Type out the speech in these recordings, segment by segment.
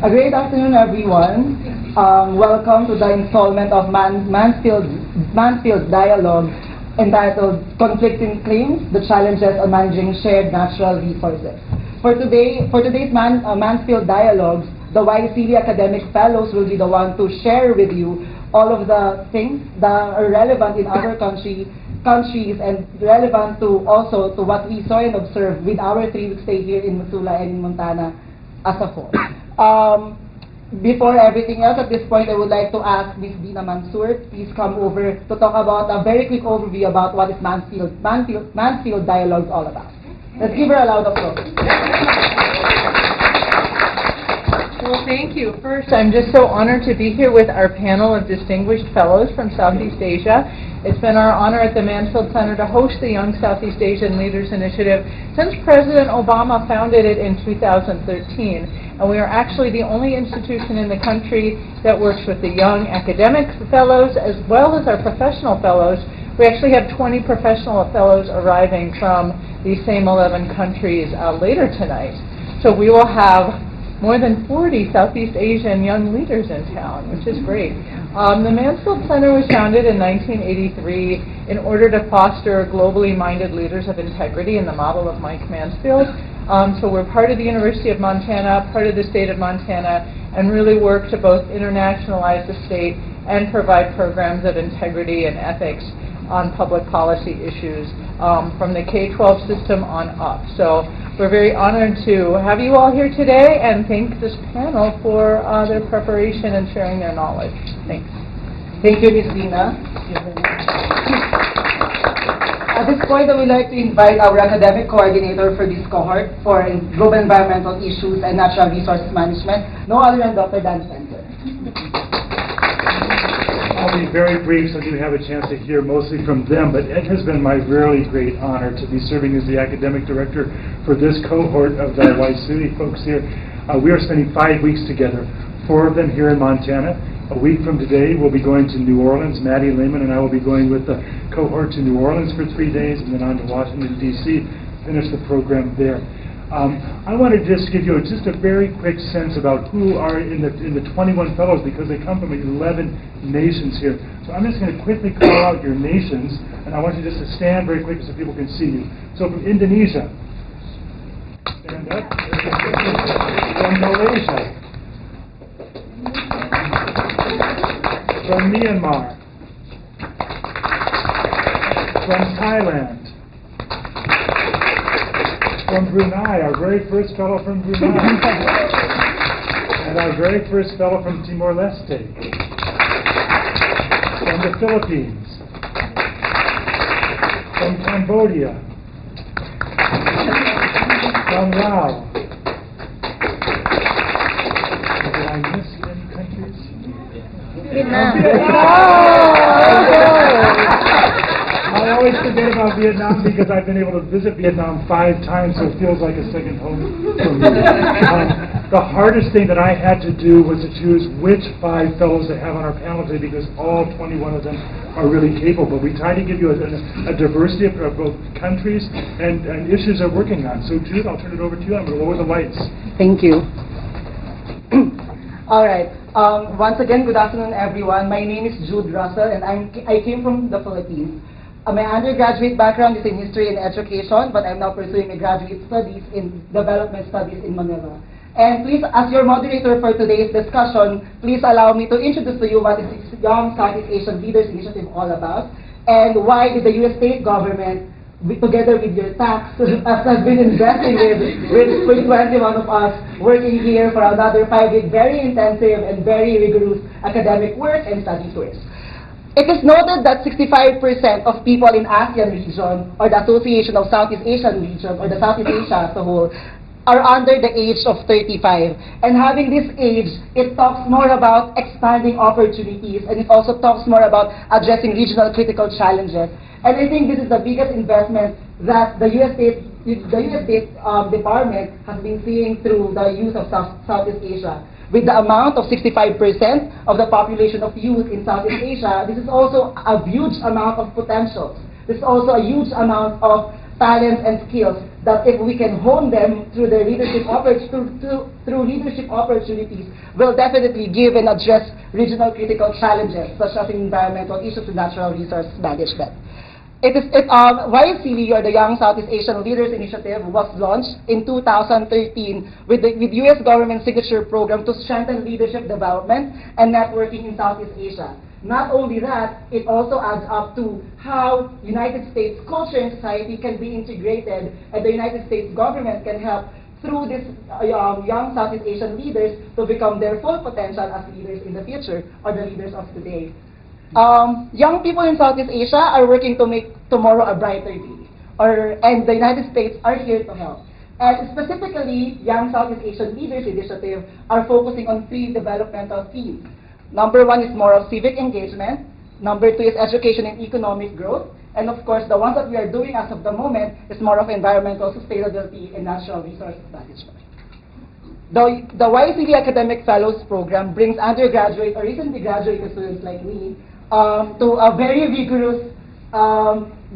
A great afternoon, everyone. Welcome to the installment of Mansfield Dialogue entitled Conflicting Claims, the Challenges on Managing Shared Natural Resources. For today's Mansfield Dialogues, the YCV Academic Fellows will be the one to share with you all of the things that are relevant in our countries and relevant to what we saw and observed with our 3-week stay here in Missoula and in Montana as a whole. Before everything else, at this point, I would like to ask Ms. Dina Mansour, please come over to talk about a very quick overview about what is Mansfield Dialogues all about. Let's give her a loud applause. Well, thank you. First, I'm just so honored to be here with our panel of distinguished fellows from Southeast Asia. It's been our honor at the Mansfield Center to host the Young Southeast Asian Leaders Initiative since President Obama founded it in 2013. And we are actually the only institution in the country that works with the young academic fellows as well as our professional fellows. We actually have 20 professional fellows arriving from these same 11 countries later tonight. So we will have more than 40 Southeast Asian young leaders in town, which is great. The Mansfield Center was founded in 1983 in order to foster globally minded leaders of integrity in the model of Mike Mansfield. So we're part of the University of Montana, part of the state of Montana, and really work to both internationalize the state and provide programs of integrity and ethics on public policy issues from the K-12 system on up. So we're very honored to have you all here today and thank this panel for their preparation and sharing their knowledge. Thanks. Thank you, Ms. Dina. At this point, I would like to invite our academic coordinator for this cohort for global environmental issues and natural resources management, no other than Dr. Dan Spencer. I'll be very brief so you have a chance to hear mostly from them, but it has been my really great honor to be serving as the academic director for this cohort of the YCV folks here. We are spending 5 weeks together, 4 of them here in Montana. A week from today, we'll be going to New Orleans. Maddie Lehman and I will be going with the cohort to New Orleans for 3 days and then on to Washington, D.C., finish the program there. I want to just give you just a very quick sense about who are in the 21 fellows because they come from 11 nations here. So I'm just going to quickly call out your nations, and I want you just to stand very quickly so people can see you. So from Indonesia, stand up. From Malaysia. From Myanmar. From Thailand. From Brunei, our very first fellow from Brunei. And our very first fellow from Timor-Leste. From the Philippines. From Cambodia. From Laos. Did I miss any countries? Vietnam. I always forget about Vietnam because I've been able to visit Vietnam 5 times, so it feels like a second home for me. The hardest thing that I had to do was to choose which 5 fellows to have on our panel today because all 21 of them are really capable. We try to give you a diversity of both countries and issues they're working on. So Jude, I'll turn it over to you. I'm going to lower the lights. Thank you. All right. Once again, good afternoon, everyone. My name is Jude Russell, and I came from the Philippines. My undergraduate background is in history and education, but I'm now pursuing my graduate studies in development studies in Manila. And please, as your moderator for today's discussion, please allow me to introduce to you what is the Young Southeast Asian Leaders Initiative all about, and why did the U.S. state government, together with your tax, has been investing with 21 of us working here for another 5 weeks, very intensive and very rigorous academic work and study tours. It is noted that 65% of people in ASEAN region, or the Association of Southeast Asian Region, or the Southeast Asia as a whole, are under the age of 35. And having this age, it talks more about expanding opportunities, and it also talks more about addressing regional critical challenges. And I think this is the biggest investment that the U.S. State Department has been seeing through the use of Southeast Asia. With the amount of 65% of the population of youth in Southeast Asia, this is also a huge amount of potential. This is also a huge amount of talents and skills that if we can hone them through their leadership through leadership opportunities, will definitely give and address regional critical challenges such as environmental issues and natural resource management. YSCV, or the Young Southeast Asian Leaders Initiative, was launched in 2013 with U.S. government signature program to strengthen leadership development and networking in Southeast Asia. Not only that, it also adds up to how United States culture and society can be integrated, and the United States government can help through this young Southeast Asian leaders to become their full potential as leaders in the future, or the leaders of today. Young people in Southeast Asia are working to make tomorrow a brighter day, and the United States are here to help. And specifically, Young Southeast Asian Leaders Initiative are focusing on 3 developmental themes. Number 1 is more of civic engagement. Number 2 is education and economic growth. And of course, the ones that we are doing as of the moment is more of environmental sustainability and natural resource management. The YCV Academic Fellows Program brings undergraduate or recently graduated students like me to a very rigorous,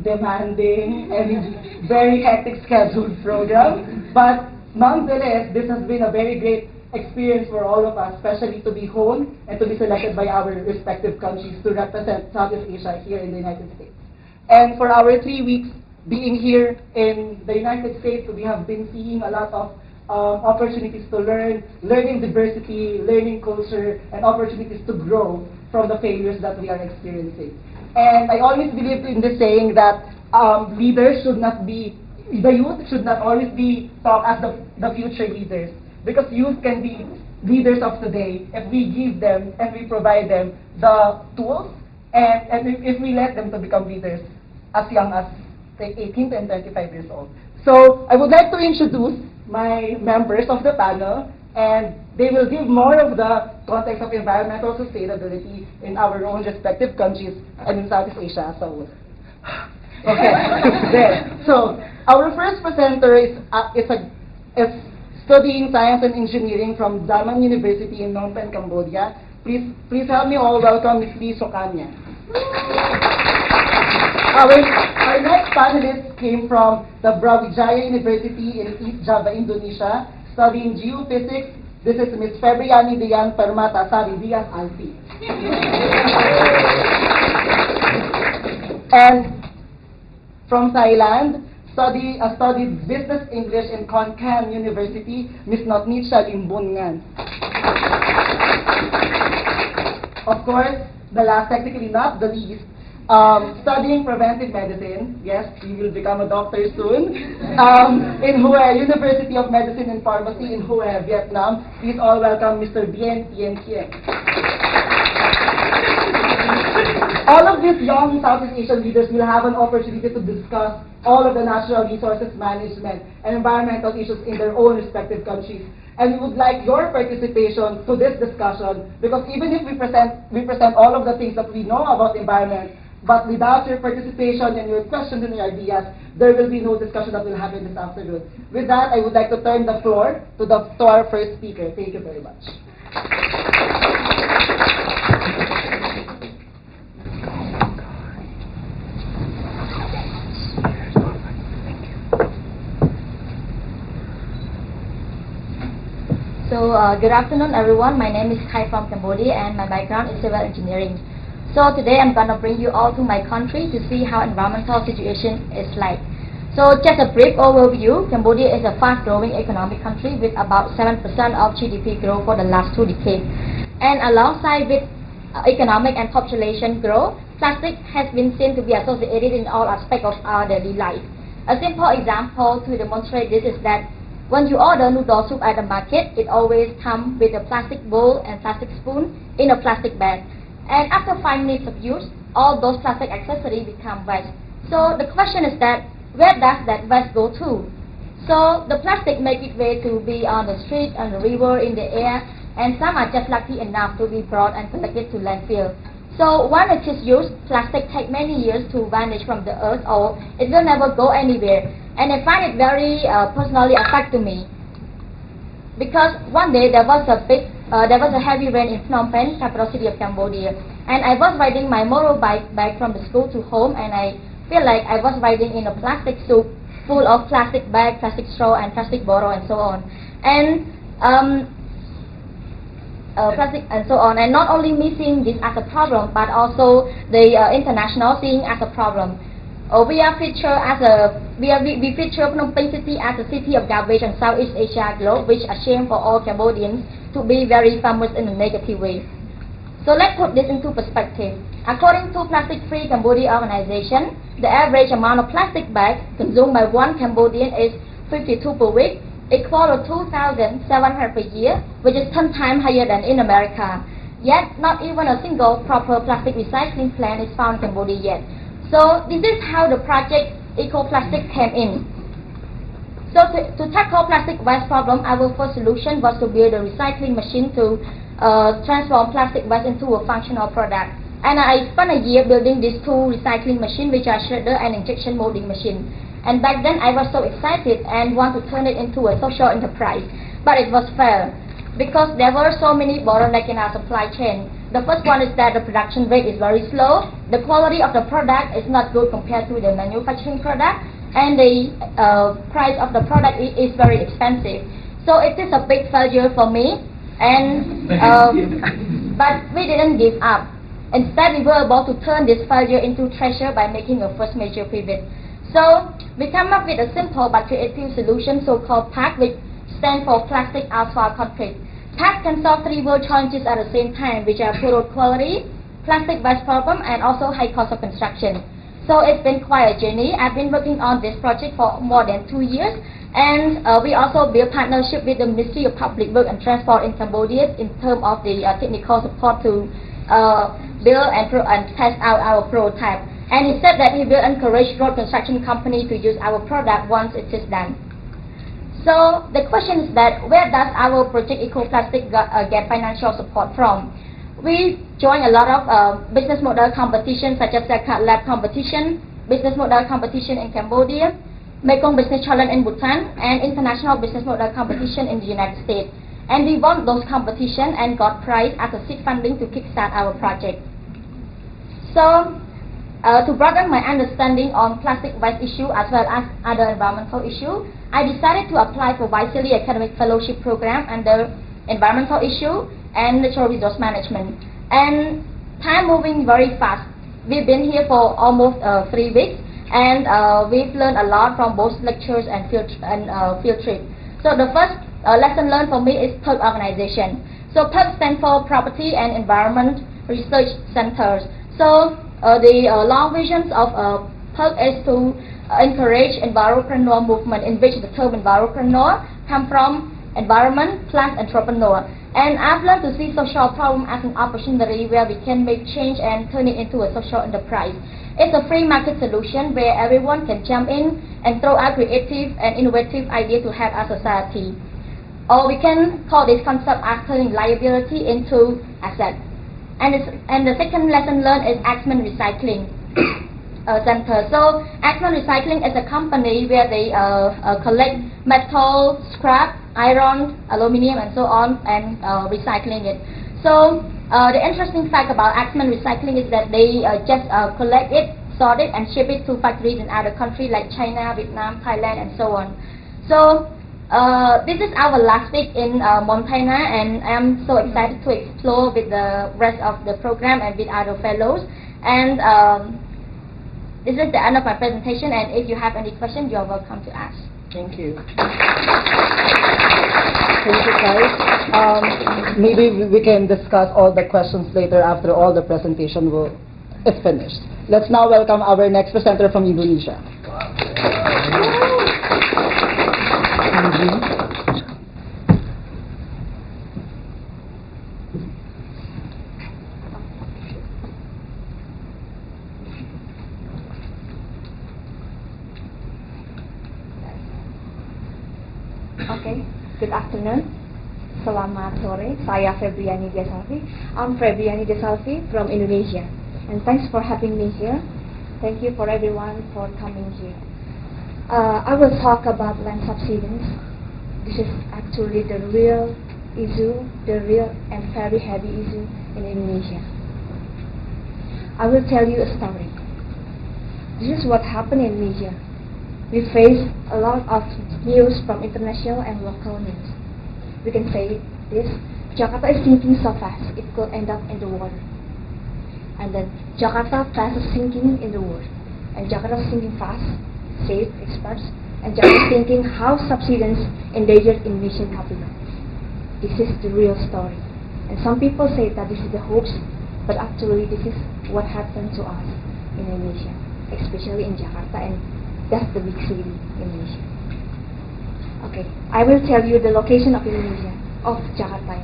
demanding, and very hectic scheduled program. But nonetheless, this has been a very great experience for all of us, especially to be honed and to be selected by our respective countries to represent Southeast Asia here in the United States. And for our 3 weeks being here in the United States, we have been seeing a lot of opportunities to learning diversity, learning culture, and opportunities to grow from the failures that we are experiencing. And I always believe in this saying that leaders should not be, the youth should not always be thought as the future leaders, because youth can be leaders of today if we give them and we provide them the tools, and if we let them to become leaders as young as 18 and 25 years old. So I would like to introduce my members of the panel, and they will give more of the context of environmental sustainability in our own respective countries and in Southeast Asia as a whole. Okay, there. So our first presenter is studying science and engineering from Daman University in Phnom Penh, Cambodia. Please help me all welcome Ms. Lee Sokanya. Our next panelist came from the Brawijaya University in East Java, Indonesia, studying geophysics. This is Ms. Febriani Dian Permata Sari Diaz Alpi. And from Thailand, studied business English in Khon Kaen University, Ms. Notnitsha Limbungan. Of course, the last, technically not the least, studying preventive medicine. Yes, you will become a doctor soon. In Hue, University of Medicine and Pharmacy in Hue, Vietnam. Please all welcome Mr. Bien Tien Kien. All of these young Southeast Asian leaders will have an opportunity to discuss all of the natural resources management and environmental issues in their own respective countries. And we would like your participation to this discussion, because even if we present all of the things that we know about the environment, but without your participation and your questions and your ideas, there will be no discussion that will happen this afternoon. With that, I would like to turn the floor to our first speaker. Thank you very much. So, good afternoon, everyone. My name is Khai from Cambodia, and my background is civil engineering. So today I'm gonna bring you all to my country to see how environmental situation is like. So just a brief overview, Cambodia is a fast-growing economic country with about 7% of GDP growth for the last 2 decades. And alongside with economic and population growth, plastic has been seen to be associated in all aspects of our daily life. A simple example to demonstrate this is that when you order noodle soup at the market, it always comes with a plastic bowl and plastic spoon in a plastic bag. And after 5 minutes of use, all those plastic accessories become waste. So the question is that, where does that waste go to? So the plastic make its way to be on the street, on the river, in the air, and some are just lucky enough to be brought and collected to landfill. So when it is used, plastic takes many years to vanish from the earth, or it will never go anywhere. And I find it very personally affecting me, because one day there was a heavy rain in Phnom Penh, capital city of Cambodia, and I was riding my motorbike back from the school to home, and I feel like I was riding in a plastic soup. full of plastic bag, plastic straw, and plastic bottle, and so on. And plastic and so on. And not only me seeing this as a problem, but also the international seeing as a problem. We feature Phnom Penh City as a city of garbage in Southeast Asia globe, which a shame for all Cambodians to be very famous in a negative way. So let's put this into perspective. According to Plastic Free Cambodia organization, the average amount of plastic bags consumed by one Cambodian is 52 per week, equal to 2,700 per year, which is 10 times higher than in America. Yet, not even a single proper plastic recycling plant is found in Cambodia yet. So this is how the project Eco-Plastic came in. So to tackle plastic waste problem, our first solution was to build a recycling machine to transform plastic waste into a functional product. And I spent a year building these two recycling machines, which are shredder and injection molding machine. And back then I was so excited and want to turn it into a social enterprise. But it was failed because there were so many bottlenecks in our supply chain. The first one is that the production rate is very slow. The quality of the product is not good compared to the manufacturing product, and the price of the product is very expensive. So it is a big failure for me. And but we didn't give up. Instead, we were able to turn this failure into treasure by making a first major pivot. So we come up with a simple but creative solution, so-called PAC, which stands for Plastic Asphalt Concrete. PAC can solve three world challenges at the same time, which are poor quality, plastic waste problem, and also high cost of construction. So it's been quite a journey. I've been working on this project for more than 2 years, and we also build partnership with the Ministry of Public Works and Transport in Cambodia in terms of the technical support to build and test out our prototype. And he said that he will encourage road construction company to use our product once it is done. So the question is that where does our project Eco-Plastic get financial support from? We join a lot of business model competitions such as the CAD Lab competition, business model competition in Cambodia, Mekong Business Challenge in Bhutan, and international business model competition in the United States. And we won those competitions and got prize as a seed funding to kickstart our project. So to broaden my understanding on plastic waste issue as well as other environmental issues, I decided to apply for Vicely Academic Fellowship Program under environmental issue and natural resource management. And time moving very fast. We've been here for almost 3 weeks, and we've learned a lot from both lectures and field trip. So the first lesson learned for me is PERC organization. So PERC stands for Property and Environment Research Centers. So the long visions of PERC is to encourage environpreneur movement, in which the term environpreneur comes from environment plus entrepreneur. And I've learned to see social problem as an opportunity where we can make change and turn it into a social enterprise. It's a free market solution where everyone can jump in and throw out creative and innovative ideas to help our society. Or we can call this concept as turning liability into asset. And the second lesson learned is Axman Recycling Center. So Axman Recycling is a company where they collect metal, scrap, iron, aluminium, and so on, and recycling it. So the interesting fact about Axman Recycling is that they just collect it, sort it, and ship it to factories in other countries like China, Vietnam, Thailand, and so on. So this is our last week in Montana, and I'm so excited to explore with the rest of the program and with other fellows. And this is the end of my presentation, and if you have any questions, you're welcome to ask. Thank you. Thank you, guys. Maybe we can discuss all the questions later after all the presentation is finished. Let's now welcome our next presenter from Indonesia. Okay, good afternoon. Selamat sore. Saya Febriani Desalvi. I'm Febriani Desalvi from Indonesia. And thanks for having me here. Thank you for everyone for coming here. I will talk about land subsidence. This is actually the real issue, the real and very heavy issue in Indonesia. I will tell you a story. This is what happened in Indonesia. we face a lot of news from international and local news. We can say this: Jakarta is sinking so fast it could end up in the water. And then Jakarta fast is sinking in the water. And Jakarta is sinking fast, say experts. And Jakarta is thinking how subsidence endangered Indonesian capital. This is the real story. And some people say that this is the hopes, but actually this is what happened to us in Indonesia, especially in Jakarta, and that's the big city in Indonesia. Okay, I will tell you the location of Indonesia, of Jakarta.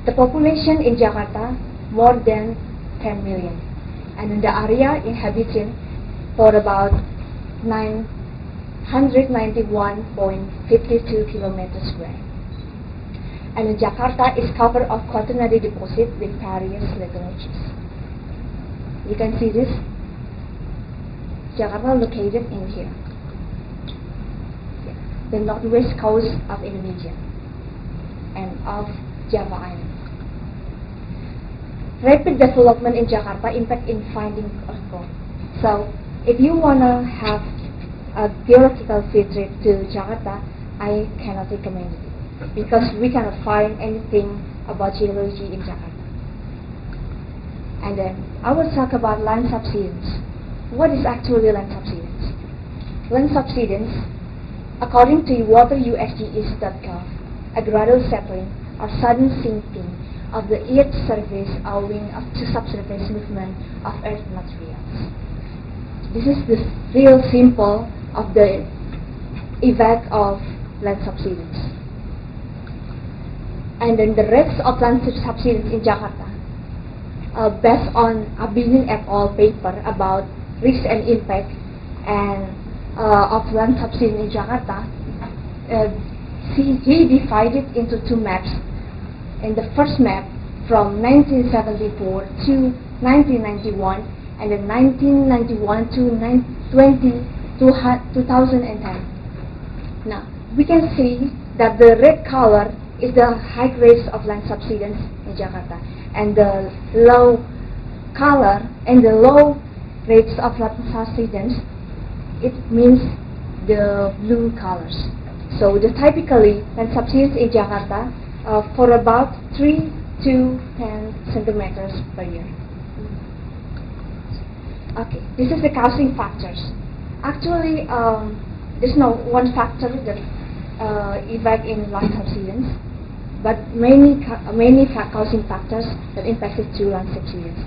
The population in Jakarta more than 10 million, and in the area inhabited for about 991.52 kilometers square. And in Jakarta is covered of quaternary deposit with various lithologies. You can see this. Jakarta located in here, the northwest coast of Indonesia and of Java Island. Rapid development in Jakarta impact in finding earthquake. So, if you wanna have a geological field trip to Jakarta, I cannot recommend it because we cannot find anything about geology in Jakarta. And then I will talk about land subsidence. What is actually land subsidence? Land subsidence, according to waterusgs.gov, a gradual settling or sudden sinking of the Earth's surface owing to subsurface movement of Earth materials. This is the real symbol of the effect of land subsidence. And then the rates of land subsidence in Jakarta, based on Abinin et al. Paper about risk and impact and of land subsidence in Jakarta, he divided into two maps. In the first map from 1974 to 1991, and then 1991 to 2010. Now, we can see that the red color is the high rates of land subsidence in Jakarta, and the low color and the low rates of land subsidence, it means the blue colors. So the typically land subsidence in Jakarta for about 3 to 10 centimeters per year. Okay, this is the causing factors. Actually, there's no one factor that effect in land subsidence, but many causing factors that impacted to land subsidence.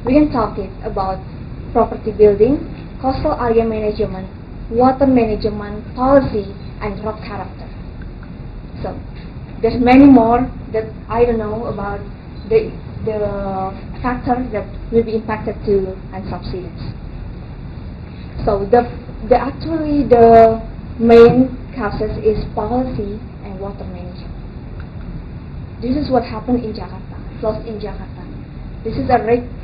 We can talk it about property building, coastal area management, water management, policy, and rock character. So there's many more that I don't know about the factors that will be impacted to land subsidence. So the main causes is policy and water management. This is what happened in Jakarta, floods in Jakarta. This is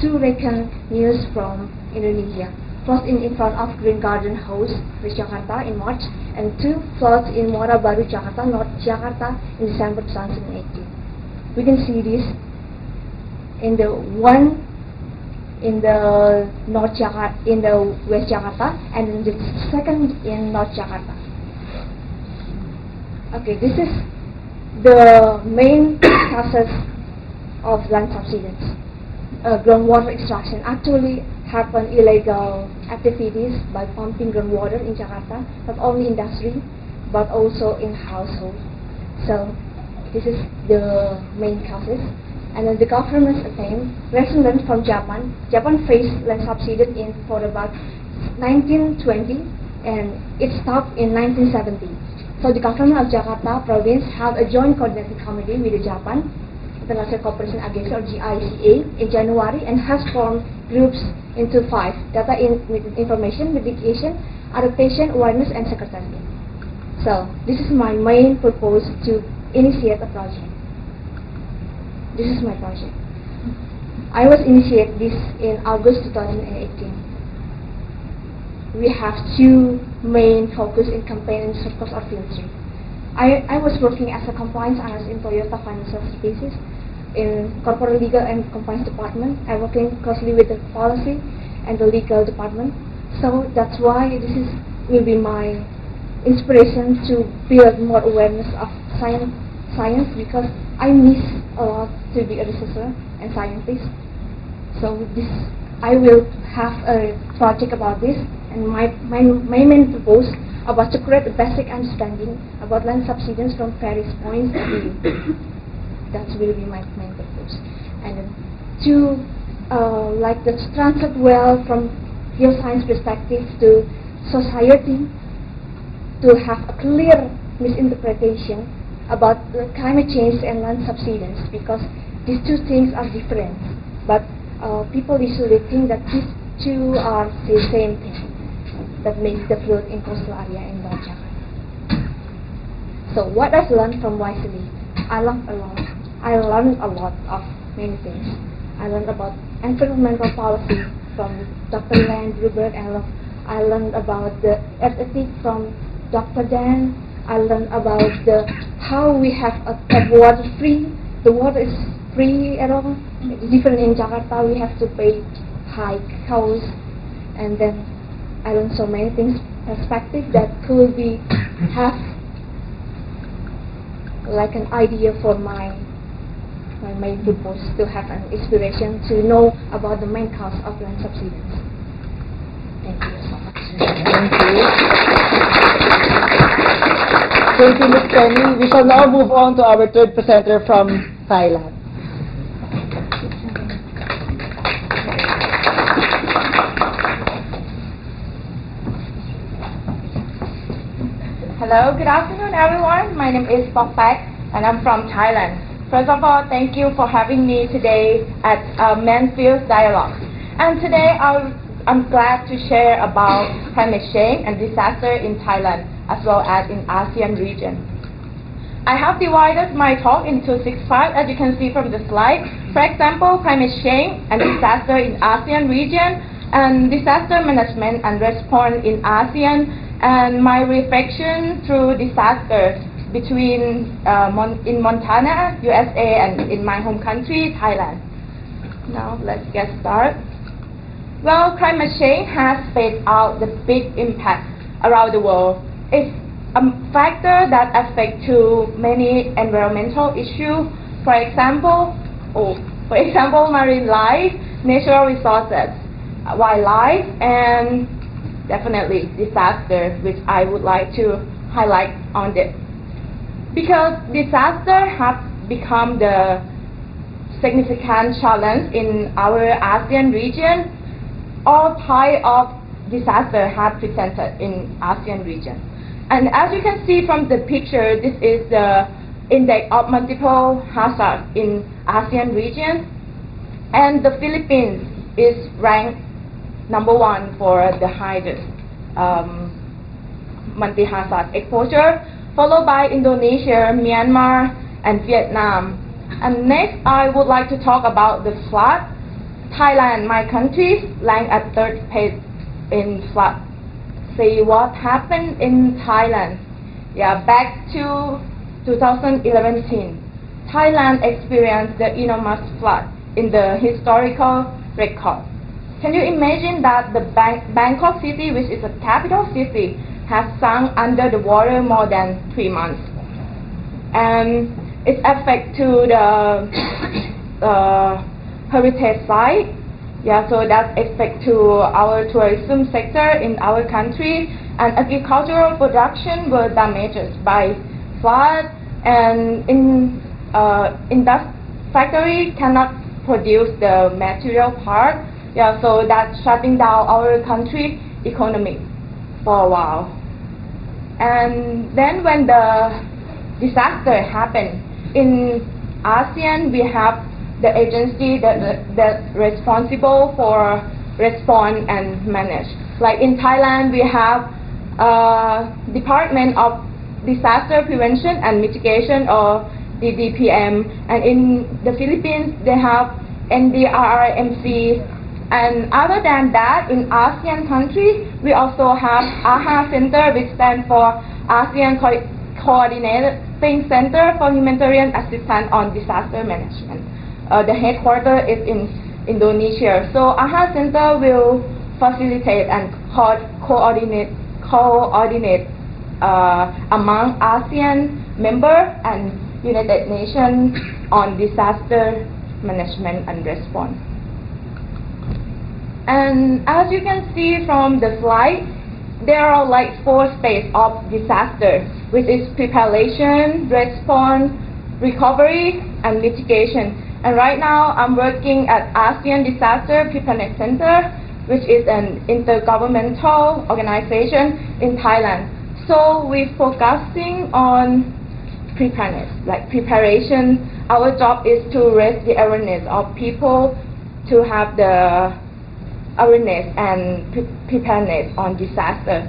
two recent news from Indonesia. Floods in front of Green Garden House, West Jakarta in March, and 2 floods in Muara Baru, Jakarta, North Jakarta in December 2018. We can see this in the one in the North Jakarta, in the West Jakarta, and in the second in North Jakarta. Okay, this is the main causes of land subsidence. Groundwater extraction actually happen illegal activities by pumping groundwater in Jakarta, not only industry but also in household. So this is the main causes. And then the government's attempt, residents from Japan faced land subsidence in for about 1920, and it stopped in 1970. So the government of Jakarta province have a joint coordinating committee with the Japan International Cooperation Agency or GICA in January, and has formed groups into 5: data information, mitigation, adaptation, awareness, and secretariat. So this is my main purpose to initiate a project. This is my project. I was initiated this in August 2018. We have 2 main focus in campaign and circles of field trip. I was working as a compliance analyst in Toyota Financial Services in corporate legal and compliance department. I'm working closely with the policy and the legal department. So that's why this will be my inspiration to build more awareness of science because I miss a lot to be a researcher and scientist. So I will have a project about this, and my main purpose about to create a basic understanding about land subsidence from various points of view. That will be my main purpose. And then to like the translate well from geoscience perspective to society, to have a clear misinterpretation about the climate change and land subsidence, because these two things are different. But people usually think that these two are the same thing. That means the flood in coastal area in North Jakarta. So what I've learned from Wisely, I learned a lot. I learned a lot of many things. I learned about environmental policy from Dr. Len Grubert, and I learned about the earth ethics from Dr. Dan. I learned about how we have water free. The water is free at all. It's different in Jakarta. We have to pay high costs, and then I learned so many things, perspective that could be have like an idea for my main purpose, to have an inspiration to know about the main cause of land subsidence. Thank you so much. Thank you. Thank you, Ms. Penny. We shall now move on to our third presenter from Thailand. Hello, good afternoon everyone. My name is Bok Pak and I'm from Thailand. First of all, thank you for having me today at Mansfield Dialogue. And today I'm glad to share about climate change and disaster in Thailand as well as in ASEAN region. I have divided my talk into 6 parts, as you can see from the slide. For example, climate change and disaster in ASEAN region, and disaster management and response in ASEAN, and my reflection through disasters between in Montana, USA, and in my home country, Thailand. Now let's get started. Well, climate change has spelled out the big impact around the world. It's a factor that affects to many environmental issues. For example, marine life, natural resources, wildlife, and definitely disaster, which I would like to highlight on this. Because disaster have become the significant challenge in our ASEAN region, all types of disaster have presented in ASEAN region. And as you can see from the picture, this is the index of multiple hazards in ASEAN region. And the Philippines is ranked #1 for the highest multi-hazard exposure, followed by Indonesia, Myanmar, and Vietnam. And next, I would like to talk about the flood. Thailand, my country, ranked at 3rd place in flood. See what happened in Thailand. Yeah, back to 2011, Thailand experienced the enormous flood in the historical record. Can you imagine that the Bangkok city, which is a capital city, has sunk under the water more than 3 months? And it affects to the heritage site. Yeah, so that affects to our tourism sector in our country, and agricultural production were damaged by flood, and that factory cannot produce the material part. Yeah, so that's shutting down our country economy for a while. And then when the disaster happened in ASEAN, we have the agency that responsible for respond and manage. Like in Thailand, we have Department of Disaster Prevention and Mitigation, or DDPM, and in the Philippines they have NDRRMC. And other than that, in ASEAN countries, we also have AHA Center, which stands for ASEAN Coordinating Center for Humanitarian Assistance on Disaster Management. The headquarters is in Indonesia. So AHA Center will facilitate and coordinate among ASEAN member and United Nations on disaster management and response. And as you can see from the slide, there are like 4 stages of disaster, which is preparation, response, recovery, and mitigation. And right now, I'm working at ASEAN Disaster Preparedness Center, which is an intergovernmental organization in Thailand. So we're focusing on preparedness, like preparation. Our job is to raise the awareness of people to have the awareness and preparedness on disaster.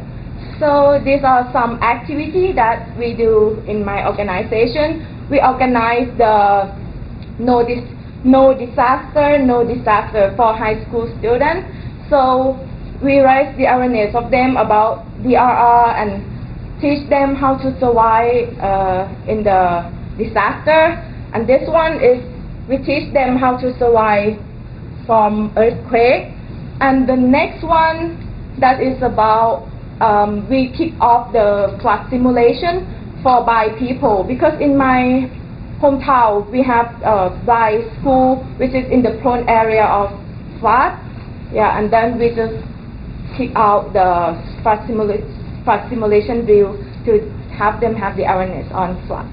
So these are some activities that we do in my organization. We organize the no disaster for high school students. So we raise the awareness of them about DRR and teach them how to survive in the disaster. And this one is we teach them how to survive from earthquake. And the next one that is about we kick off the flood simulation for blind people, because in my hometown we have a blind school which is in the prone area of flood. Yeah, and then we just kick out the flood simulation drill to have them have the awareness on flood.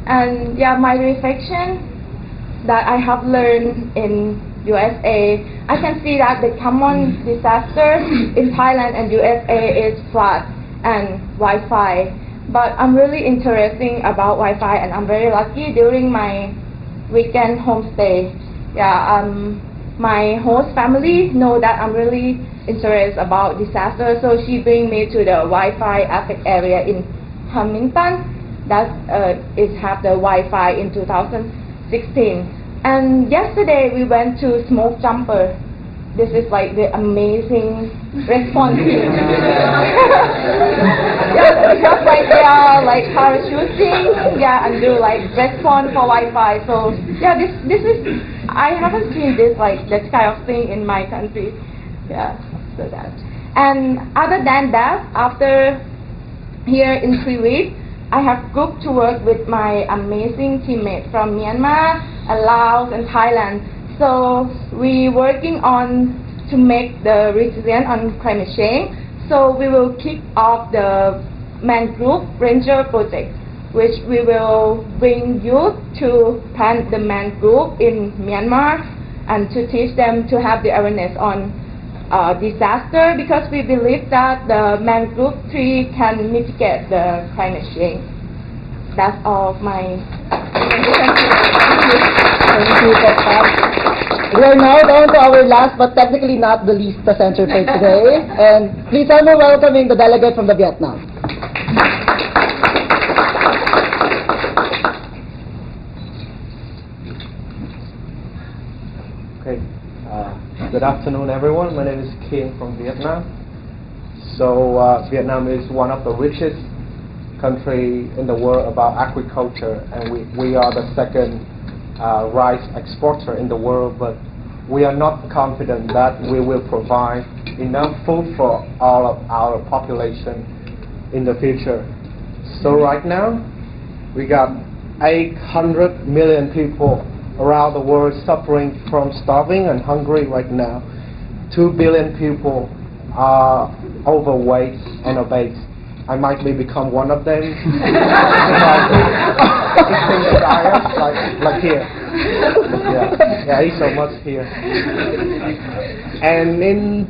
And yeah, my reflection that I have learned in USA, I can see that the common disaster in Thailand and USA is flood and Wi-Fi. But I'm really interested about Wi-Fi, and I'm very lucky during my weekend homestay. Yeah, my host family know that I'm really interested about disaster, so she bring me to the Wi-Fi affect area in Hamilton that is have the Wi-Fi in 2016. And yesterday we went to Smoke Jumper. This is like the amazing response team. Yeah, because like they are like parachuting, yeah, and do like response for Wi-Fi. So yeah, this is I haven't seen this like that kind of thing in my country. Yeah, so that. And other than that, after here in 3 weeks, I have group to work with my amazing teammates from Myanmar, Laos, and Thailand. So we working on to make the resilient on climate change. So we will kick off the Mangrove Ranger project, which we will bring youth to plant the mangrove in Myanmar and to teach them to have the awareness on disaster, because we believe that the mangrove tree can mitigate the climate change. That's all of my. Thank you, Papa. We are now down to our last but technically not the least presenter for today. And please help me welcoming the delegate from the Vietnam. Okay. Good afternoon, everyone. My name is Kim from Vietnam. So Vietnam is one of the richest country in the world about agriculture, and we are the second rice exporter in the world, but we are not confident that we will provide enough food for all of our population in the future. So right now, we got 800 million people around the world suffering from starving and hungry right now. 2 billion people are overweight and obese. I might become one of them. like here. Yeah, I eat so much here. And in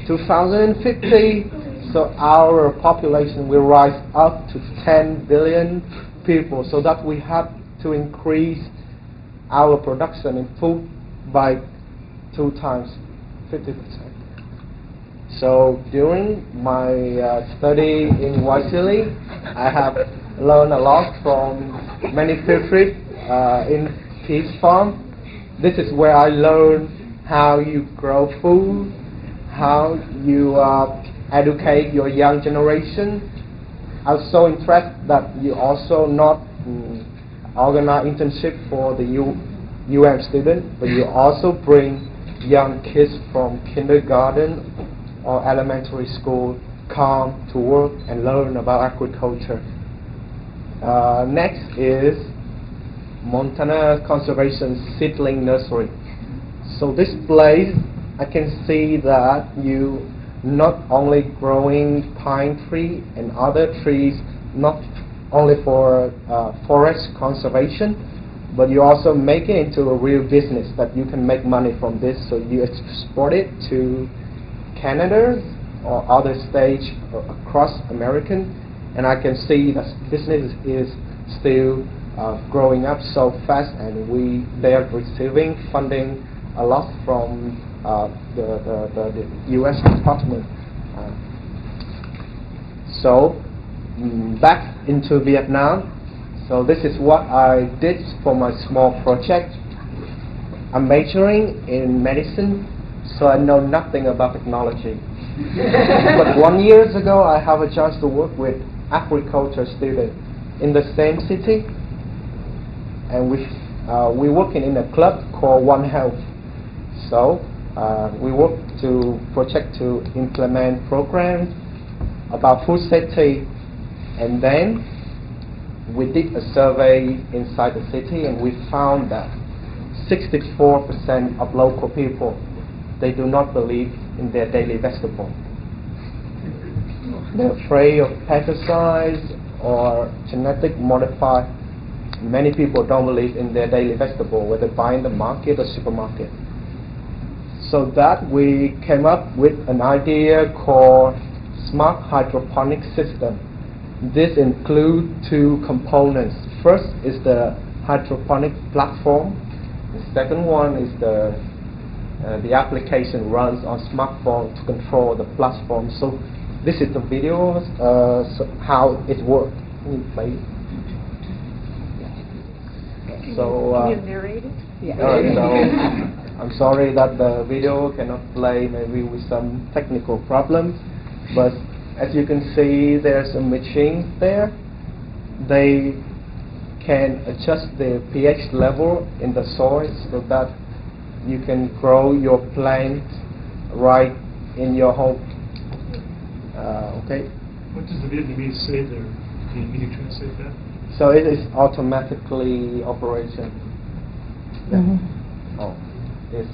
2050, so our population will rise up to 10 billion people, so that we have to increase our production in food by 2 times, 50%. So during my study in Waisili, I have learned a lot from many field trips in Peace Farm. This is where I learned how you grow food, how you educate your young generation. I was so interested that you also not organize internship for the UN student, but you also bring young kids from kindergarten or elementary school come to work and learn about agriculture. Next is Montana Conservation Seedling Nursery. So this place, I can see that you not only growing pine tree and other trees, not only for forest conservation, but you also make it into a real business that you can make money from this. So you export it to Canada or other states across America, and I can see that business is still growing up so fast, and they are receiving funding a lot from the U.S. Department. So back into Vietnam. So this is what I did for my small project. I'm majoring in medicine, so I know nothing about technology. But 1 year ago, I have a chance to work with agriculture students in the same city, and we're working in a club called One Health. So we work to project to implement programs about food safety, and then we did a survey inside the city, and we found that 64% of local people, they do not believe in their daily vegetable. They're afraid of pesticides or genetic modified. Many people don't believe in their daily vegetable, whether buy in the market or supermarket. So that we came up with an idea called Smart Hydroponic System. This includes two components. First is the hydroponic platform. The second one is the application runs on smartphone to control the platform. So this is the video how it works. Can you play it? So Can you narrate it? Yeah. so I'm sorry that the video cannot play, maybe with some technical problems, but as you can see, there's a machine there. They can adjust the pH level in the soil so that you can grow your plant right in your home. Okay. What does the Vietnamese say there? Can you translate that? So it is automatically operation. Yeah. Mm-hmm. Oh, yes.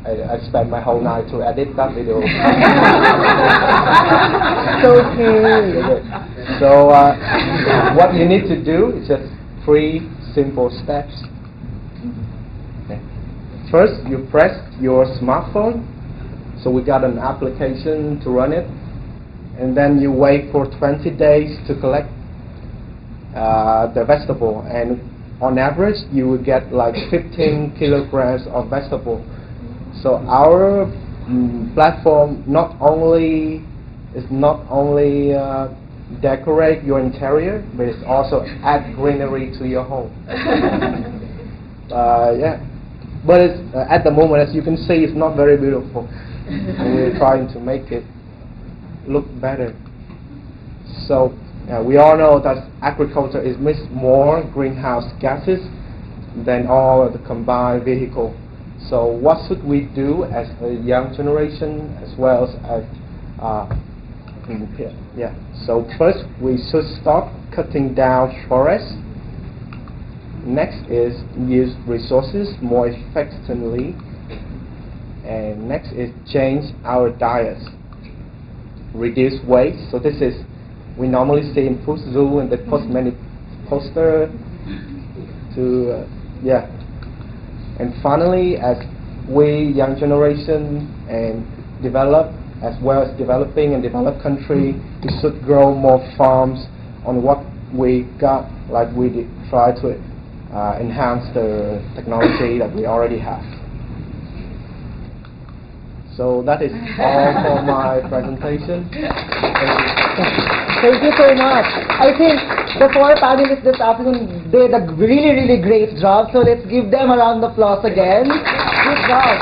I spent my whole night to edit that video. Okay. So what you need to do is just 3 simple steps. Okay. First, you press your smartphone. So we got an application to run it, and then you wait for 20 days to collect the vegetable, and on average you will get like 15 kilograms of vegetable. So our platform not only decorate your interior, but it's also add greenery to your home. Yeah, but it's, at the moment, as you can see, it's not very beautiful. And we're trying to make it look better. So we all know that agriculture emits more greenhouse gases than all the combined vehicle. So what should we do as a young generation as well as yeah. So first we should stop cutting down forests. Next is use resources more effectively. And next is change our diets. Reduce waste. So this is, we normally see in food zoo and they post many poster to yeah. And finally, as we young generation and develop as well as developing and developed country, we should grow more farms on what we got, like we try to enhance the technology that we already have. So that is all for my presentation. Thank you so much. I think the 4 panelists this afternoon did a really, really great job. So let's give them a round of applause again. Good job.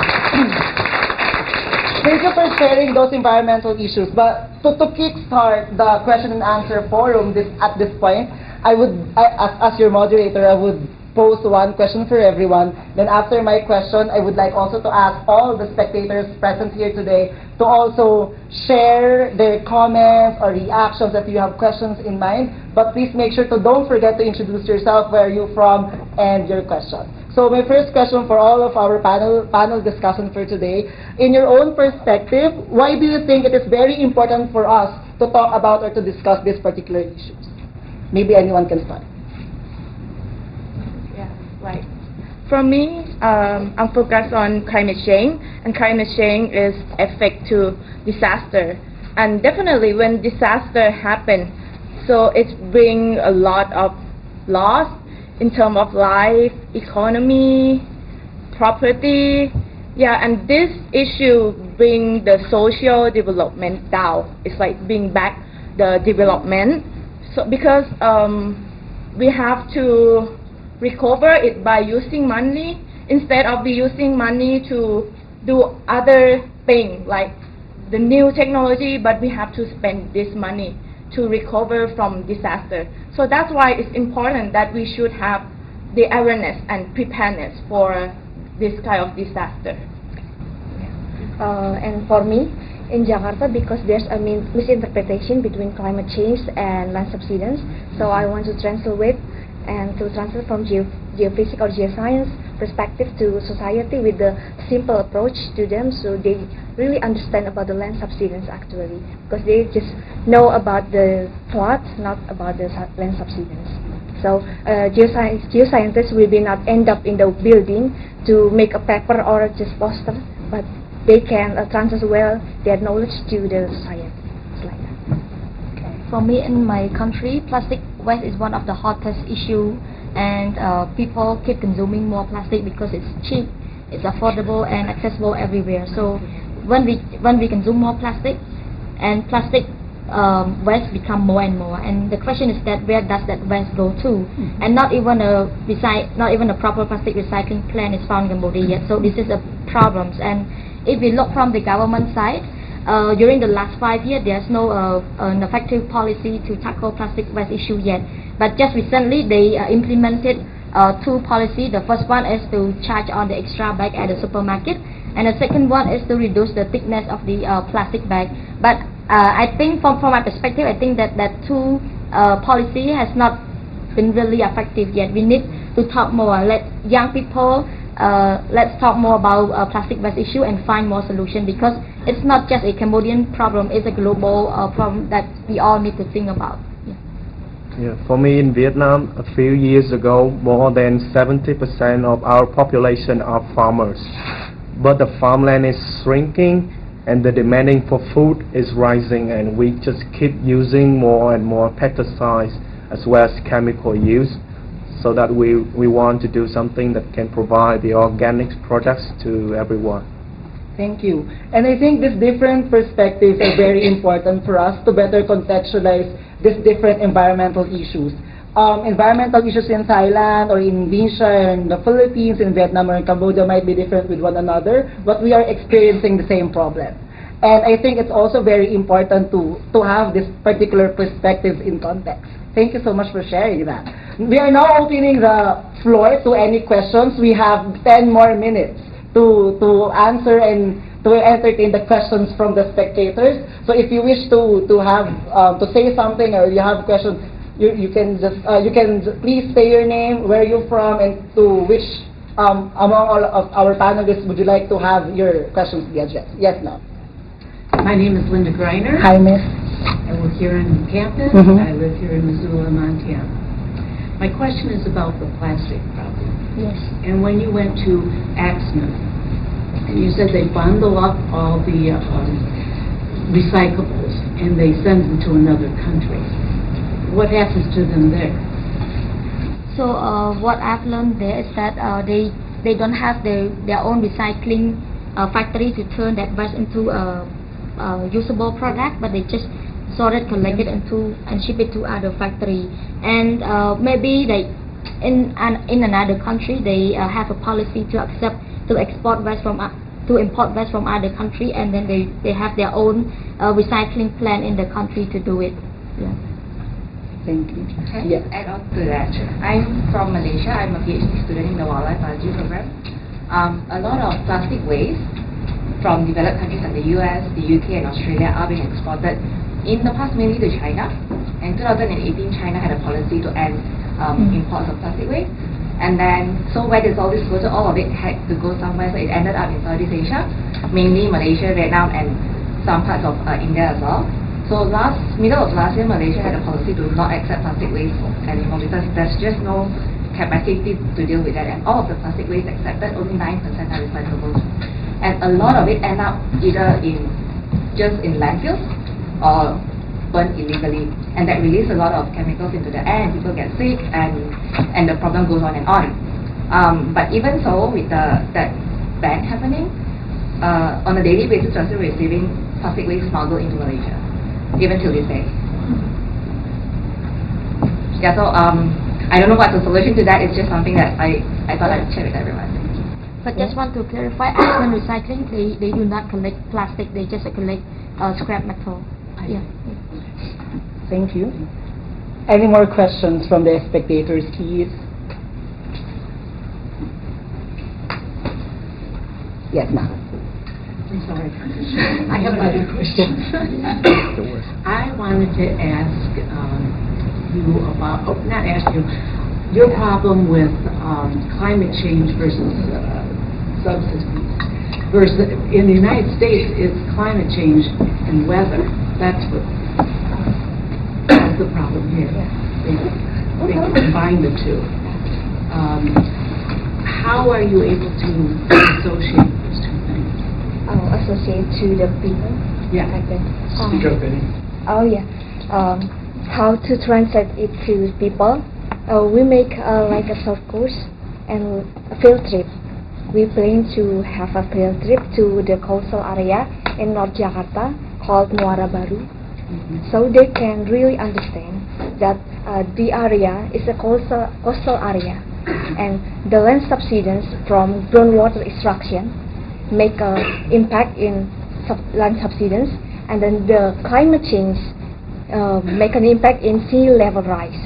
Thank you for sharing those environmental issues. But to kickstart the question and answer forum at this point, as your moderator, I would pose one question for everyone. Then after my question, I would like also to ask all the spectators present here today to also share their comments or reactions if you have questions in mind. But please make sure to don't forget to introduce yourself, where you're from, and your question. So my first question for all of our panel discussion for today, in your own perspective, why do you think it is very important for us to talk about or to discuss these particular issues? Maybe anyone can start. Yeah, right. For me, I'm focused on climate change, and climate change is effect to disaster. And definitely when disaster happen, so it bring a lot of loss in terms of life, economy, property. Yeah, and this issue bring the social development down. It's like bring back the development. So because we have to recover it by using money instead of using money to do other things like the new technology, but we have to spend this money to recover from disaster. So that's why it's important that we should have the awareness and preparedness for this kind of disaster. And for me, in Jakarta, because there's a misinterpretation between climate change and land subsidence, so I want to translate from geophysics or geoscience perspective to society with the simple approach to them, so they really understand about the land subsidence actually, because they just know about the plots, not about the land subsidence. So geoscientists will be not end up in the building to make a paper or just poster, but they can transfer well their knowledge to the society. It's like that. For me, in my country, plastic waste is one of the hottest issue, and people keep consuming more plastic because it's cheap, it's affordable, and accessible everywhere. So when we consume more plastic, and plastic waste become more and more, and the question is that where does that waste go to? And not even a proper plastic recycling plant is found in Cambodia yet. So this is a problem. And if we look from the government side, during the last 5 years, there's no an effective policy to tackle plastic waste issue yet. But just recently, they implemented two policies. The first one is to charge on the extra bag at the supermarket, and the second one is to reduce the thickness of the plastic bag. But I think from my perspective, I think that two policy has not been really effective yet. We need to talk more. Let young people let's talk more about plastic waste issue and find more solution, because it's not just a Cambodian problem, it's a global problem that we all need to think about. Yeah, for me in Vietnam, a few years ago, more than 70% of our population are farmers. But the farmland is shrinking and the demanding for food is rising, and we just keep using more and more pesticides as well as chemical use, so that we want to do something that can provide the organic products to everyone. Thank you. And I think these different perspectives are very important for us to better contextualize these different environmental issues. Environmental issues in Thailand or in Indonesia, in the Philippines, in Vietnam or in Cambodia might be different with one another, but we are experiencing the same problem. And I think it's also very important to have this particular perspective in context. Thank you so much for sharing that. We are now opening the floor to any questions. We have 10 more minutes to answer and to entertain the questions from the spectators. So if you wish to have to say something, or you have questions, you can please say your name, where you're from, and to which among all of our panelists would you like to have your questions be addressed. Yes, ma'am. My name is Linda Greiner. Hi, miss. I work here on campus. I live here in Missoula, Montana. My question is about the plastic problem. Yes. And when you went to Axman, and you said they bundle up all the recyclables and they send them to another country. What happens to them there? So what I've learned there is that they don't have their own recycling factory to turn that waste into a usable product, but they just sort it, collect it, and ship it to other factory. And maybe in another country they have a policy to import waste from other country, and then they have their own recycling plan in the country to do it. Yeah. Thank you. Can Yes. I add on to that? I'm from Malaysia. I'm a PhD student in the wildlife biology program. A lot of plastic waste from developed countries like the US, the UK, and Australia are being exported in the past mainly to China. In 2018, China had a policy to end imports of plastic waste. And then, so where does all this go to? All of it had to go somewhere, so it ended up in Southeast Asia, mainly Malaysia, Vietnam, and some parts of India as well. So middle of last year, Malaysia had a policy to not accept plastic waste anymore because there's just no capacity to deal with that. And all of the plastic waste accepted, only 9% are recyclable. And a lot of it end up either just in landfills or burned illegally. And that release a lot of chemicals into the air and people get sick and the problem goes on and on. But even so, with that ban happening, on a daily basis, we're still receiving plastic waste smuggled into Malaysia, even till this day. Yeah, so I don't know what's the solution to that. It's just something that I thought I'd share with everyone. But just want to clarify, when recycling, they do not collect plastic, they just collect scrap metal. Yeah. Thank you. Any more questions from the spectators, please? Yes, ma'am. I'm sorry. I have other questions. I wanted to ask you about, not ask you, your problem with climate change versus subsystems. Versus, in the United States, it's climate change and weather. That's the problem here. They combine the two. How are you able to associate those two things? Associate to the people. Yeah. Like that. Speak up, Benny. Oh yeah. How to translate it to people? We make like a short course and a field trip. We plan to have a field trip to the coastal area in North Jakarta called Muara Baru, so they can really understand that the area is a coastal area, and the land subsidence from groundwater extraction make an impact in land subsidence, and then the climate change make an impact in sea level rise.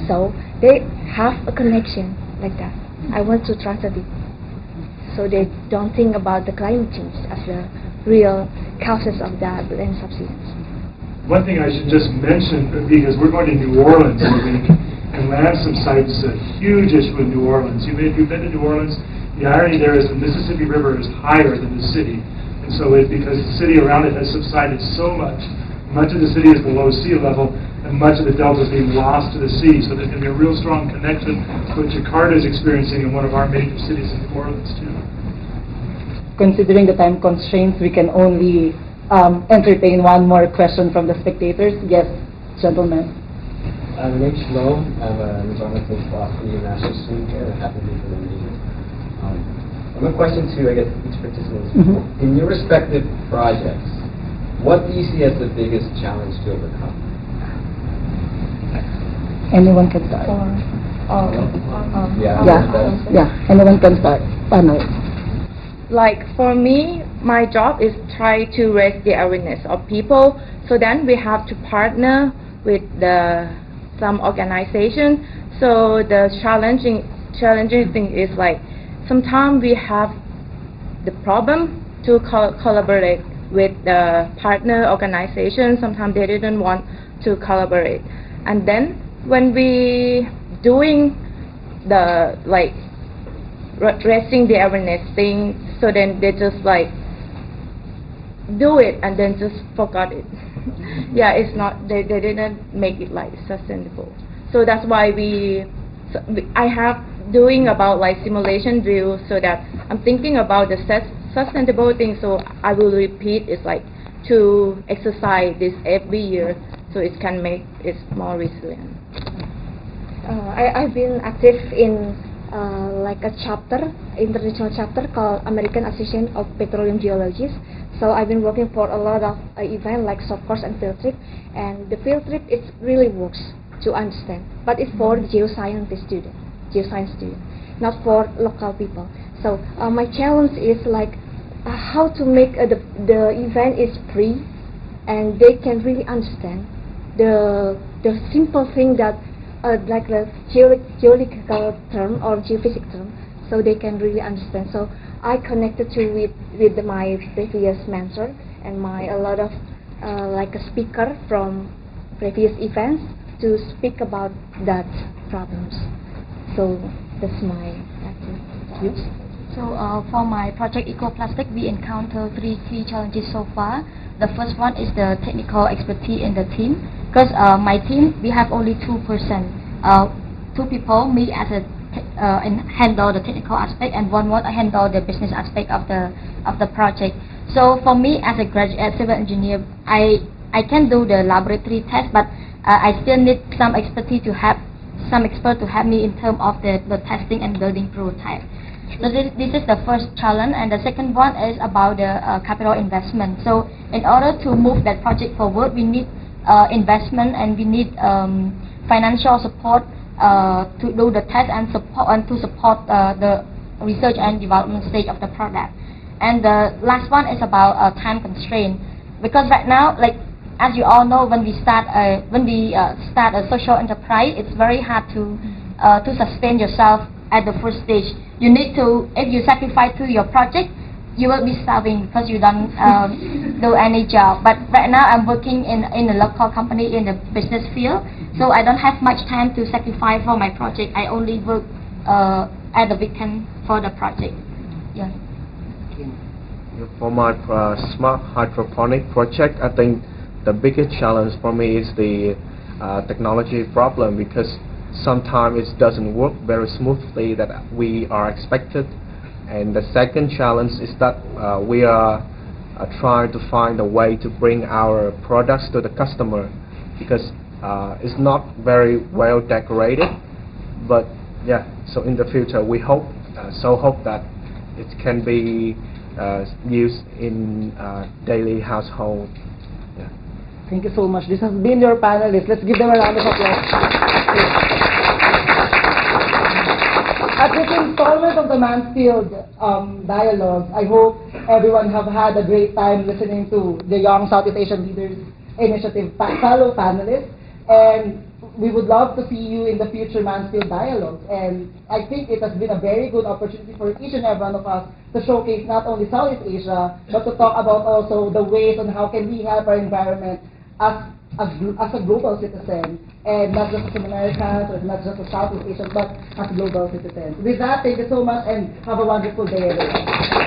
So they have a connection like that. I want to translate it so they don't think about the climate change as the real causes of that land subsidence. One thing I should just mention, because we're going to New Orleans in a week, and ransom sites is a huge issue in New Orleans. If you've been to New Orleans, the irony there is the Mississippi River is higher than the city. And so because the city around it has subsided so much of the city is below sea level, and much of the delta is being lost to the sea. So there's going to be a real strong connection to what Jakarta is experiencing in one of our major cities in New Orleans, too. Considering the time constraints, we can only entertain one more question from the spectators. Yes, gentlemen. My name's Flo. I'm an environmental philosophy master's student here and I happen to be from Indonesia. I have a question to, I guess, each participant. In your respective projects, what do you see as the biggest challenge to overcome? Anyone can start. Anyone can start. Like for me, my job is try to raise the awareness of people. So then we have to partner with some organization. So the challenging thing is like sometimes we have the problem to collaborate with the partner organization. Sometimes they didn't want to collaborate, and then when we doing the like raising the awareness thing, so then they just like do it and then just forgot it. Yeah, it's not, they didn't make it like sustainable. So that's why I have doing about like simulation drill, so that I'm thinking about the sustainable thing. So I will repeat, it's like to exercise this every year so it can make it more resilient. I've been active in like a chapter, international chapter called American Association of Petroleum Geologists. So I've been working for a lot of events like short course and field trip. And the field trip, it really works to understand, but it's for geoscience students, not for local people. So my challenge is like how to make the event is free and they can really understand the simple thing that like the geological term or geophysics term, so they can really understand. So I connected with my previous mentor and a lot of like a speaker from previous events to speak about that problems. So that's my views. So for my project Ecoplastic, we encounter 3 key challenges so far. The first one is the technical expertise in the team, because my team, we have only 2%. 2 people, me as a and handle the technical aspect, and one more handle the business aspect of the project. So for me as a graduate civil engineer, I can do the laboratory test, but I still need some expertise to have some expert to help me in terms of the testing and building prototype. So this is the first challenge, and the second one is about the capital investment. So in order to move that project forward, we need investment, and we need financial support to do the test and to support the research and development stage of the product. And the last one is about time constraint, because right now, like as you all know, when we start a social enterprise, it's very hard to sustain yourself at the first stage. You need to, if you sacrifice to your project, you will be starving because you don't do any job. But right now I'm working in a local company in the business field, so I don't have much time to sacrifice for my project. I only work at the weekend for the project. Yeah. For my smart hydroponic project, I think the biggest challenge for me is the technology problem, because sometimes it doesn't work very smoothly that we are expected. And the second challenge is that we are trying to find a way to bring our products to the customer, because it's not very well decorated. But yeah, so in the future we hope that it can be used in daily household. Yeah. Thank you so much. This has been your panelists. Let's give them a round of applause. At this installment of the Mansfield Dialogues, I hope everyone have had a great time listening to the Young Southeast Asian Leaders Initiative fellow panelists, and we would love to see you in the future Mansfield Dialogues. And I think it has been a very good opportunity for each and every one of us to showcase not only Southeast Asia, but to talk about also the ways on how can we help our environment as a global citizen, and not just as Americans or not just as Southeast Asians, but as global citizens. With that, thank you so much and have a wonderful day, everyone.